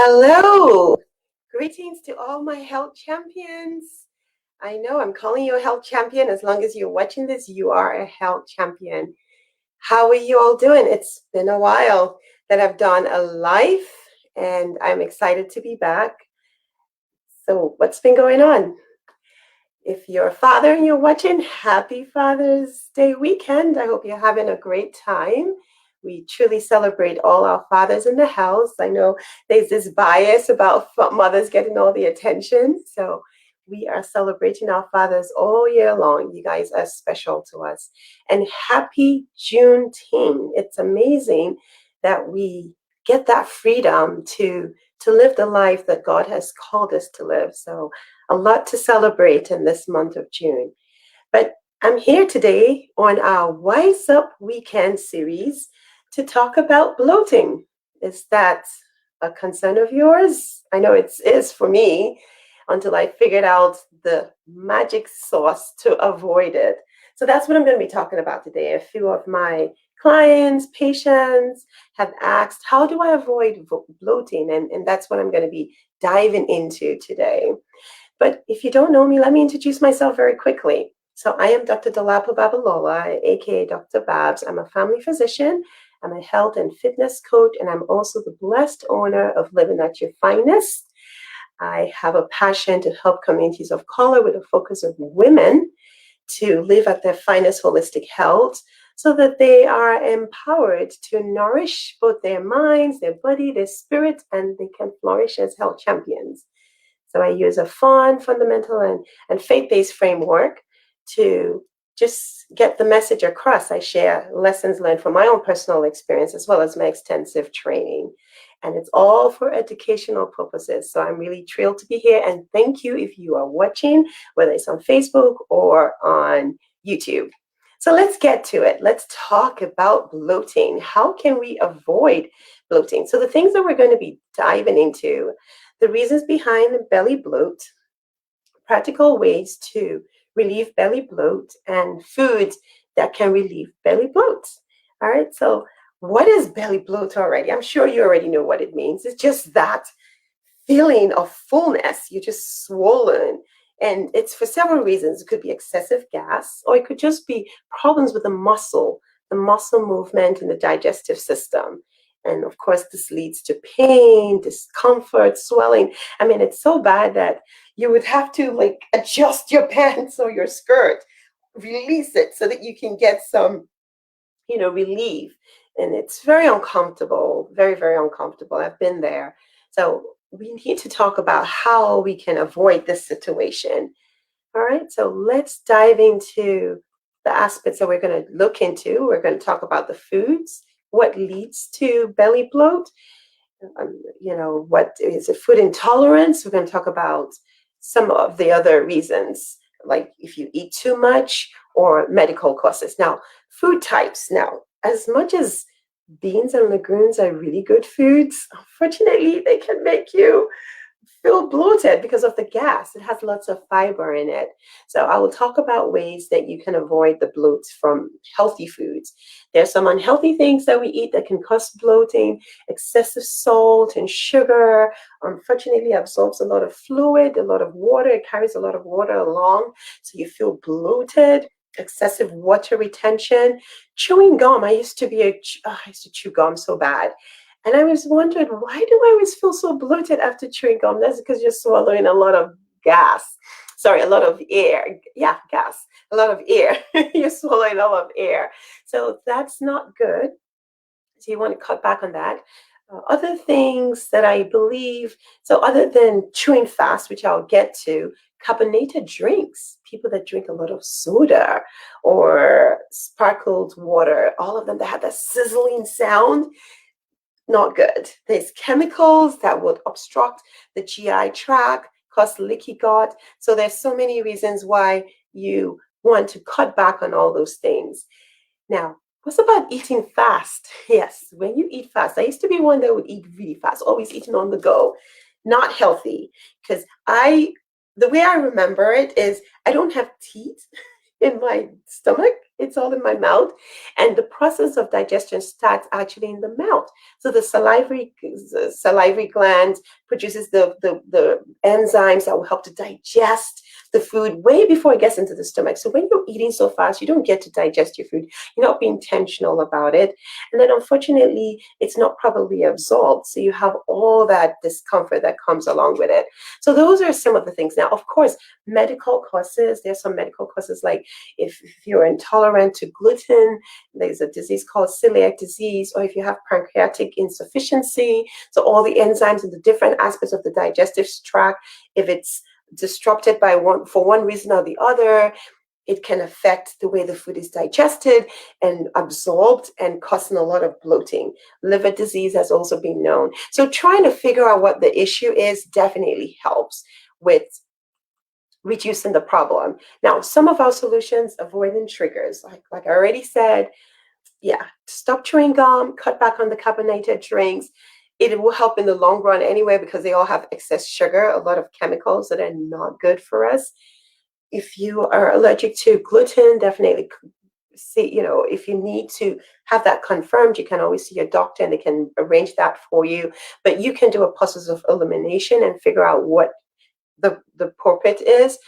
Hello, greetings to all my health champions. I know I'm calling you a health champion. As long as you're watching this, you are a health champion. How are you all doing? It's been a while that I've done a live, and I'm excited to be back. So, what's been going on? If you're a father and you're watching, happy Father's Day weekend. I hope you're having a great time. We truly celebrate all our fathers in the house. I know there's this bias about mothers getting all the attention. So we are celebrating our fathers all year long. You guys are special to us. And happy Juneteenth. It's amazing that we get that freedom to live the life that God has called us to live. So a lot to celebrate in this month of June. But I'm here today on our Wise Up Weekend series to talk about bloating. Is that a concern of yours? I know it is for me until I figured out the magic sauce to avoid it. So that's what I'm going to be talking about today. A few of my clients, patients have asked, how do I avoid bloating? And that's what I'm going to be diving into today. But if you don't know me, let me introduce myself very quickly. So I am Dr. Dolapo Babalola, aka Dr. Babs. I'm a family physician. I'm a health and fitness coach, and I'm also the blessed owner of Living at Your Finest. I have a passion to help communities of color with a focus of women to live at their finest holistic health so that they are empowered to nourish both their minds, their body, their spirit, and they can flourish as health champions. So I use a fun, fundamental, and faith-based framework to just get the message across. I share lessons learned from my own personal experience as well as my extensive training. And it's all for educational purposes. So I'm really thrilled to be here. And thank you if you are watching, whether it's on Facebook or on YouTube. So let's get to it. Let's talk about bloating. How can we avoid bloating? So the things that we're going to be diving into, the reasons behind belly bloat, practical ways to relieve belly bloat, and foods that can relieve belly bloat. All right, so what is belly bloat already? I'm sure you already know what it means. It's just that feeling of fullness. You're just swollen. And it's for several reasons. It could be excessive gas, or it could just be problems with the muscle movement in the digestive system. And of course, this leads to pain, discomfort, swelling. I mean, it's so bad that you would have to adjust your pants or your skirt, release it so that you can get some, relief. And it's very uncomfortable, very, very uncomfortable. I've been there. So we need to talk about how we can avoid this situation. All right, so let's dive into the aspects that we're going to look into. We're going to talk about the foods, what leads to belly bloat, what is it, food intolerance. We're going to talk about some of the other reasons, like if you eat too much or medical causes. Now, food types. Now, as much as beans and legumes are really good foods, unfortunately, they can make you feel bloated because of the gas. It has lots of fiber in it. So I will talk about ways that you can avoid the bloat from healthy foods. There's some unhealthy things that we eat that can cause bloating. Excessive salt and sugar, unfortunately, absorbs a lot of fluid, a lot of water. It carries a lot of water along, so you feel bloated. Excessive water retention. Chewing gum. I used to chew gum so bad. And I was wondering, why do I always feel so bloated after chewing gum? That's because you're swallowing a lot of gas. Sorry, a lot of air. Yeah, gas. A lot of air. You're swallowing a lot of air. So that's not good. So you want to cut back on that. Other things that I believe, so other than chewing fast, which I'll get to, carbonated drinks, people that drink a lot of soda or sparkled water, all of them that have that sizzling sound, not good. There's chemicals that would obstruct the GI tract, cause leaky gut. So there's so many reasons why you want to cut back on all those things. Now, what's about eating fast? Yes, when you eat fast, I used to be one that would eat really fast, always eating on the go. Not healthy, because the way I remember it is I don't have teeth in my stomach. It's all in my mouth. And the process of digestion starts actually in the mouth. So the salivary gland produces the enzymes that will help to digest the food way before it gets into the stomach. So when you're eating so fast, you don't get to digest your food. You're not being intentional about it. And then unfortunately, it's not properly absorbed. So you have all that discomfort that comes along with it. So those are some of the things. Now, of course, medical causes, there's some medical causes like if you're intolerant to gluten, there's a disease called celiac disease, or if you have pancreatic insufficiency, so all the enzymes and the different aspects of the digestive tract, if it's disrupted by one reason or the other, it can affect the way the food is digested and absorbed and causing a lot of bloating. Liver disease has also been known. So trying to figure out what the issue is definitely helps with reducing the problem. Now, some of our solutions, avoiding triggers, like I already said, yeah, stop chewing gum, cut back on the carbonated drinks. It will help in the long run anyway because they all have excess sugar, a lot of chemicals that are not good for us. If you are allergic to gluten, definitely see, if you need to have that confirmed, you can always see your doctor and they can arrange that for you. But you can do a process of elimination and figure out what the purport is.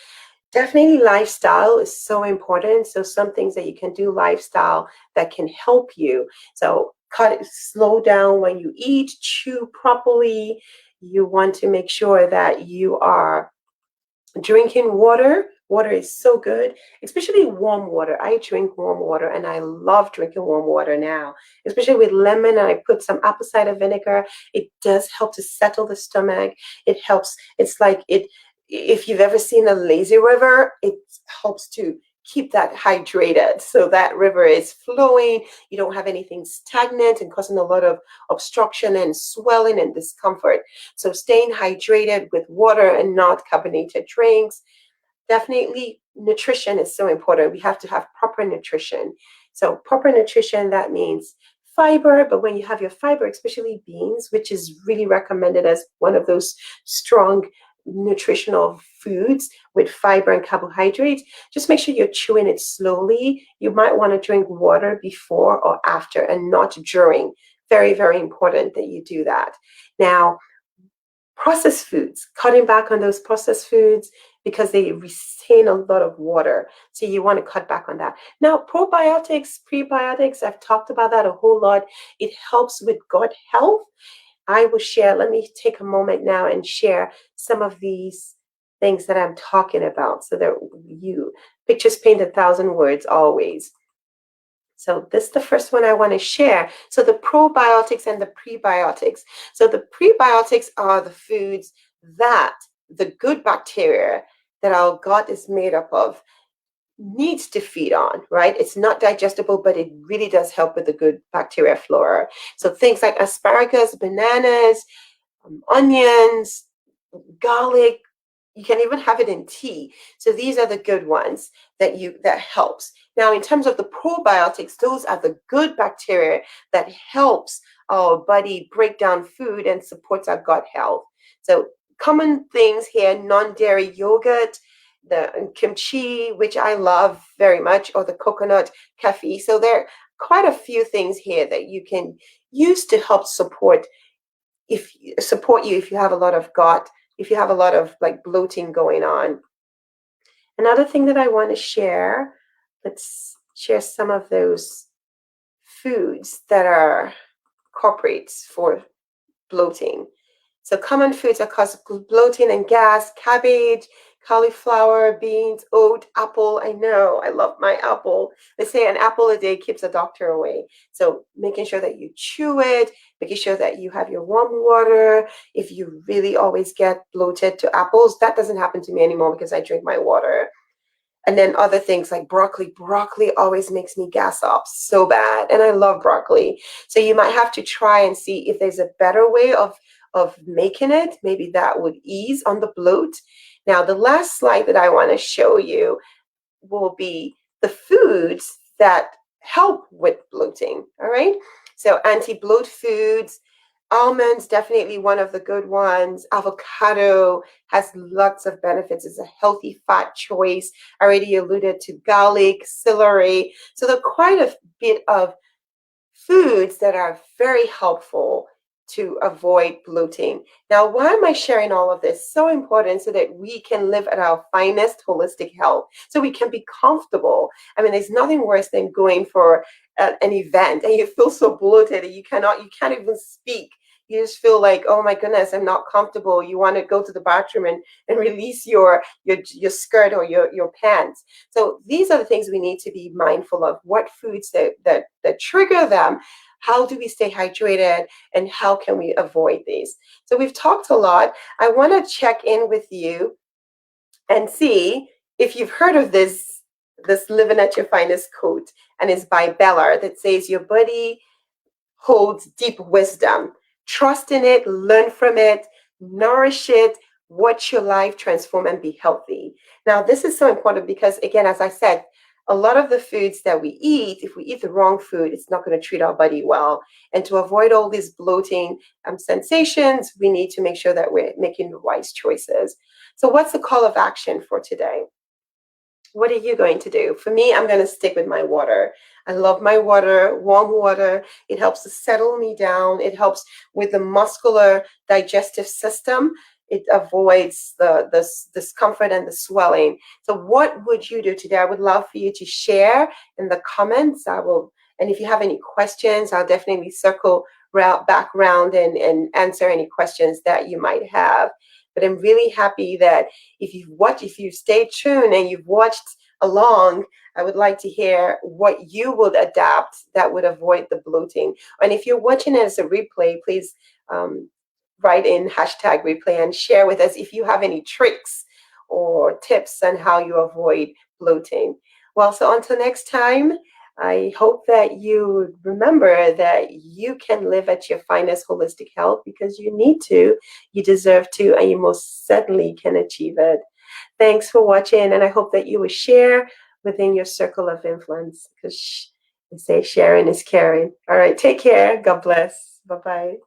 Definitely lifestyle is so important. So some things that you can do lifestyle that can help you. So slow down when you eat, chew properly. You want to make sure that you are drinking water. Water is so good, especially warm water. I drink warm water and I love drinking warm water now, especially with lemon. And I put some apple cider vinegar. It does help to settle the stomach. It helps. It's like if you've ever seen a lazy river, it helps to keep that hydrated. So that river is flowing. You don't have anything stagnant and causing a lot of obstruction and swelling and discomfort. So staying hydrated with water and not carbonated drinks. Definitely nutrition is so important. We have to have proper nutrition. So proper nutrition, that means fiber, but when you have your fiber, especially beans, which is really recommended as one of those strong nutritional foods with fiber and carbohydrates, just make sure you're chewing it slowly. You might want to drink water before or after and not during. Very, very important that you do that. Now, processed foods, cutting back on those processed foods because they retain a lot of water. So you want to cut back on that. Now, probiotics, prebiotics, I've talked about that a whole lot. It helps with gut health. I will share, let me take a moment now and share some of these things that I'm talking about so that pictures paint 1,000 words always. So this is the first one I want to share. So the probiotics and the prebiotics. So the prebiotics are the foods that the good bacteria that our gut is made up of needs to feed on, right? It's not digestible, but it really does help with the good bacteria flora. So things like asparagus, bananas, onions, garlic, you can even have it in tea. So these are the good ones that helps. Now, in terms of the probiotics, those are the good bacteria that helps our body break down food and supports our gut health. So common things here, non-dairy yogurt, the kimchi, which I love very much, or the coconut coffee. So there are quite a few things here that you can use to help support you if you have a lot of gut, if you have a lot of like bloating going on. Another thing that I want to share, let's share some of those foods that are culprits for bloating. So common foods that cause bloating and gas: cabbage, cauliflower, beans, oat, apple. I know, I love my apple. They say an apple a day keeps a doctor away. So making sure that you chew it, making sure that you have your warm water. If you really always get bloated to apples, that doesn't happen to me anymore because I drink my water. And then other things like broccoli. Broccoli always makes me gas up so bad. And I love broccoli. So you might have to try and see if there's a better way of making it. Maybe that would ease on the bloat. Now, the last slide that I want to show you will be the foods that help with bloating. All right. So anti-bloat foods, Almonds, definitely one of the good ones. Avocado has lots of benefits. It's a healthy fat choice. I already alluded to garlic, celery. So there are quite a bit of foods that are very helpful to avoid bloating. Now, why am I sharing all of this? So important so that we can live at our finest holistic health, so we can be comfortable. I mean, there's nothing worse than going for an event and you feel so bloated that you can't even speak. You just feel like, oh my goodness, I'm not comfortable. You want to go to the bathroom and release your skirt or your pants. So these are the things we need to be mindful of. What foods that trigger them? How do we stay hydrated? And how can we avoid these? So we've talked a lot. I want to check in with you and see if you've heard of this Living at Your Finest quote, and it's by Bella, that says your body holds deep wisdom. Trust in it, learn from it, nourish it, watch your life transform and be healthy. Now, this is so important because, again, as I said, a lot of the foods that we eat, if we eat the wrong food, it's not going to treat our body well. And to avoid all these bloating sensations, we need to make sure that we're making the wise choices. So what's the call of action for today? What are you going to do? For me, I'm going to stick with my water. I love my water, warm water. It helps to settle me down. It helps with the muscular digestive system. It avoids the discomfort and the swelling. So what would you do today? I would love for you to share in the comments. And if you have any questions, I'll definitely circle back around and answer any questions that you might have. But I'm really happy that if you've stayed tuned and you've watched along, I would like to hear what you would adapt that would avoid the bloating. And if you're watching it as a replay, please write in #replay and share with us if you have any tricks or tips on how you avoid bloating. Well, so until next time, I hope that you remember that you can live at your finest holistic health because you need to, you deserve to, and you most certainly can achieve it. Thanks for watching, and I hope that you will share within your circle of influence because they say sharing is caring. All right, take care. God bless. Bye-bye.